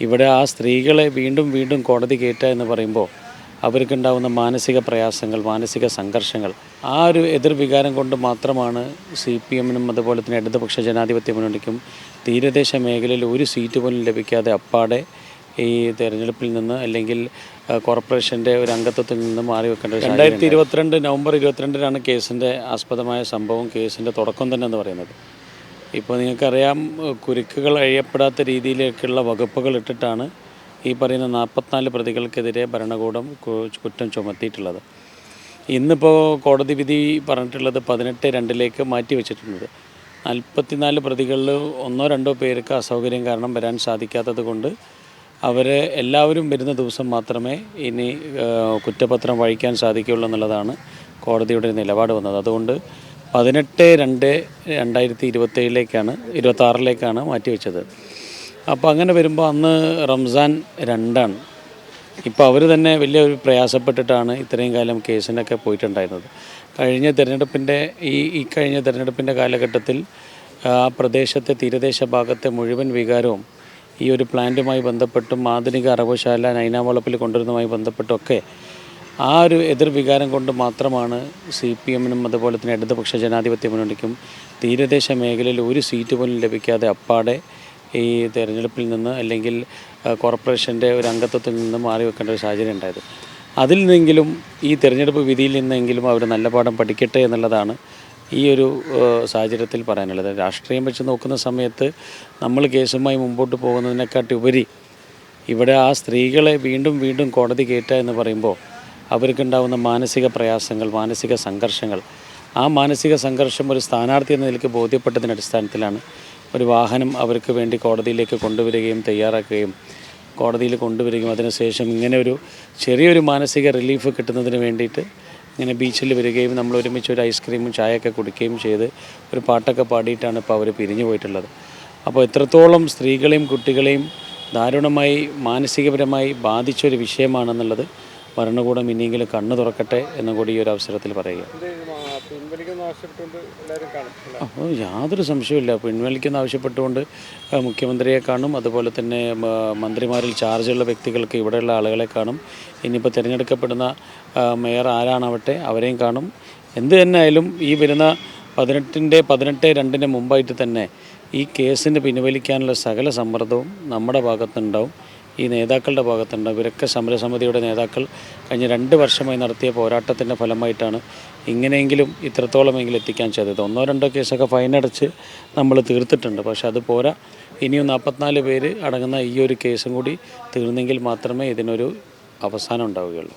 ഇവിടെ ആ സ്ത്രീകളെ വീണ്ടും വീണ്ടും കോടതി കയറ്റുക എന്ന് പറയുമ്പോൾ അവർക്കുണ്ടാകുന്ന മാനസിക പ്രയാസങ്ങൾ, മാനസിക സംഘർഷങ്ങൾ, ആ ഒരു എതിർവികാരം കൊണ്ട് മാത്രമാണ് CPM-നും അതുപോലെ തന്നെ ഇടതുപക്ഷ ജനാധിപത്യ മുന്നണിക്കും തീരദേശ മേഖലയിൽ ഒരു സീറ്റ് പോലും ലഭിക്കാതെ അപ്പാടെ ഈ തെരഞ്ഞെടുപ്പിൽ നിന്ന് അല്ലെങ്കിൽ കോർപ്പറേഷൻ്റെ ഒരു അംഗത്വത്തിൽ നിന്ന് മാറി വെക്കേണ്ട 2022 നവംബർ 22-നാണ് കേസിൻ്റെ ആസ്പദമായ സംഭവം, കേസിൻ്റെ തുടക്കം തന്നെ എന്ന് പറയുന്നത്. ഇപ്പോൾ നിങ്ങൾക്കറിയാം, കുരുക്കുകൾ അഴിയപ്പെടാത്ത രീതിയിലേക്കുള്ള വകുപ്പുകൾ ഇട്ടിട്ടാണ് ഈ പറയുന്ന 44 പ്രതികൾക്കെതിരെ ഭരണകൂടം കുറ്റം ചുമത്തിയിട്ടുള്ളത്. ഇന്നിപ്പോൾ കോടതി വിധി പറഞ്ഞിട്ടുള്ളത് 18-2 മാറ്റി വെച്ചിട്ടുണ്ട്. 44 പ്രതികളിൽ 1-2 പേർക്ക് അസൗകര്യം കാരണം വരാൻ സാധിക്കാത്തത് കൊണ്ട് അവരെ എല്ലാവരും വരുന്ന ദിവസം മാത്രമേ ഇനി കുറ്റപത്രം വഹിക്കാൻ സാധിക്കുകയുള്ളൂ എന്നുള്ളതാണ് കോടതിയുടെ നിലപാട് വന്നത്. അതുകൊണ്ട് 18-2-2027-26 മാറ്റിവെച്ചത്. അപ്പോൾ അങ്ങനെ വരുമ്പോൾ അന്ന് റംസാൻ 2ആണ്. ഇപ്പോൾ അവർ തന്നെ വലിയ ഒരു പ്രയാസപ്പെട്ടിട്ടാണ് ഇത്രയും കാലം കേസിനൊക്കെ പോയിട്ടുണ്ടായിരുന്നത്. കഴിഞ്ഞ തിരഞ്ഞെടുപ്പിൻ്റെ കാലഘട്ടത്തിൽ ആ പ്രദേശത്തെ തീരദേശ ഭാഗത്തെ മുഴുവൻ വികാരവും ഈ ഒരു പ്ലാന്റുമായി ബന്ധപ്പെട്ടും ആധുനിക അറവുശാല നൈനാവളപ്പിൽ കൊണ്ടുവരുന്നതുമായി ബന്ധപ്പെട്ടൊക്കെ ആ ഒരു എതിർവികാരം കൊണ്ട് മാത്രമാണ് CPM-നും അതുപോലെ തന്നെ ഇടതുപക്ഷ ജനാധിപത്യ മുന്നണിക്കും തീരദേശ മേഖലയിൽ ഒരു സീറ്റ് പോലും ലഭിക്കാതെ അപ്പാടെ ഈ തെരഞ്ഞെടുപ്പിൽ നിന്ന് അല്ലെങ്കിൽ കോർപ്പറേഷൻ്റെ ഒരു അംഗത്വത്തിൽ നിന്ന് മാറി വെക്കേണ്ട ഒരു സാഹചര്യം ഉണ്ടായത്. അതിൽ നിന്നെങ്കിലും ഈ തെരഞ്ഞെടുപ്പ് വിധിയിൽ നിന്നെങ്കിലും അവർ നല്ല പാഠം പഠിക്കട്ടെ എന്നുള്ളതാണ് ഈ ഒരു സാഹചര്യത്തിൽ പറയാനുള്ളത്. രാഷ്ട്രീയം വെച്ച് നോക്കുന്ന സമയത്ത് നമ്മൾ കേസുമായി മുമ്പോട്ട് പോകുന്നതിനെക്കാട്ടി ഉപരി ഇവിടെ ആ സ്ത്രീകളെ വീണ്ടും വീണ്ടും കോടതി കയറ്റുക എന്ന് പറയുമ്പോൾ അവർക്കുണ്ടാകുന്ന മാനസിക പ്രയാസങ്ങൾ, മാനസിക സംഘർഷങ്ങൾ, ആ മാനസിക സംഘർഷം ഒരു സ്ഥാനാർത്ഥി എന്ന നിലയ്ക്ക് ബോധ്യപ്പെട്ടതിൻ്റെ അടിസ്ഥാനത്തിലാണ് ഒരു വാഹനം അവർക്ക് വേണ്ടി കോടതിയിലേക്ക് കൊണ്ടുവരികയും തയ്യാറാക്കുകയും കോടതിയിൽ കൊണ്ടുവരികയും അതിനുശേഷം ഇങ്ങനെ ഒരു ചെറിയൊരു മാനസിക റിലീഫ് കിട്ടുന്നതിന് വേണ്ടിയിട്ട് ഇങ്ങനെ ബീച്ചിൽ വരികയും നമ്മൾ ഒരുമിച്ച് ഒരു ഐസ്ക്രീമും ചായയൊക്കെ കുടിക്കുകയും ചെയ്ത് ഒരു പാട്ടൊക്കെ പാടിയിട്ടാണ് ഇപ്പോൾ അവർ പിരിഞ്ഞു പോയിട്ടുള്ളത്. അപ്പോൾ എത്രത്തോളം സ്ത്രീകളെയും കുട്ടികളെയും ദാരുണമായി മാനസികപരമായി ബാധിച്ചൊരു വിഷയമാണെന്നുള്ളത് ഭരണകൂടം ഇനിയെങ്കിലും കണ്ണു തുറക്കട്ടെ എന്ന് കൂടി ഈ ഒരു അവസരത്തിൽ പറയുക. അപ്പോൾ യാതൊരു സംശയമില്ല, പിൻവലിക്കുന്ന ആവശ്യപ്പെട്ടുകൊണ്ട് മുഖ്യമന്ത്രിയെ കാണും, അതുപോലെ തന്നെ മന്ത്രിമാരിൽ ചാർജുള്ള വ്യക്തികൾക്ക് ഇവിടെയുള്ള ആളുകളെ കാണും, ഇനിയിപ്പോൾ തിരഞ്ഞെടുക്കപ്പെടുന്ന മേയർ ആരാണാവട്ടെ അവരെയും കാണും. എന്ത് തന്നെ ആയാലും ഈ വരുന്ന 18-2 മുമ്പായിട്ട് തന്നെ ഈ കേസിന് പിൻവലിക്കാനുള്ള സകല സമ്മർദ്ദവും നമ്മുടെ ഭാഗത്തുണ്ടാവും, ഈ നേതാക്കളുടെ ഭാഗത്തുണ്ടാവും. ഇവരൊക്കെ സമരസമിതിയുടെ നേതാക്കൾ കഴിഞ്ഞ 2 വർഷമായി നടത്തിയ പോരാട്ടത്തിൻ്റെ ഫലമായിട്ടാണ് ഇങ്ങനെയെങ്കിലും ഇത്രത്തോളമെങ്കിലും എത്തിക്കാൻ ചെയ്തത്. 1-2 കേസൊക്കെ ഫൈനടച്ച് നമ്മൾ തീർത്തിട്ടുണ്ട്. പക്ഷെ അത് പോരാ, ഇനിയും 44 പേര് അടങ്ങുന്ന ഈ ഒരു കേസും കൂടി തീർന്നെങ്കിൽ മാത്രമേ ഇതിനൊരു അവസാനം ഉണ്ടാവുകയുള്ളൂ.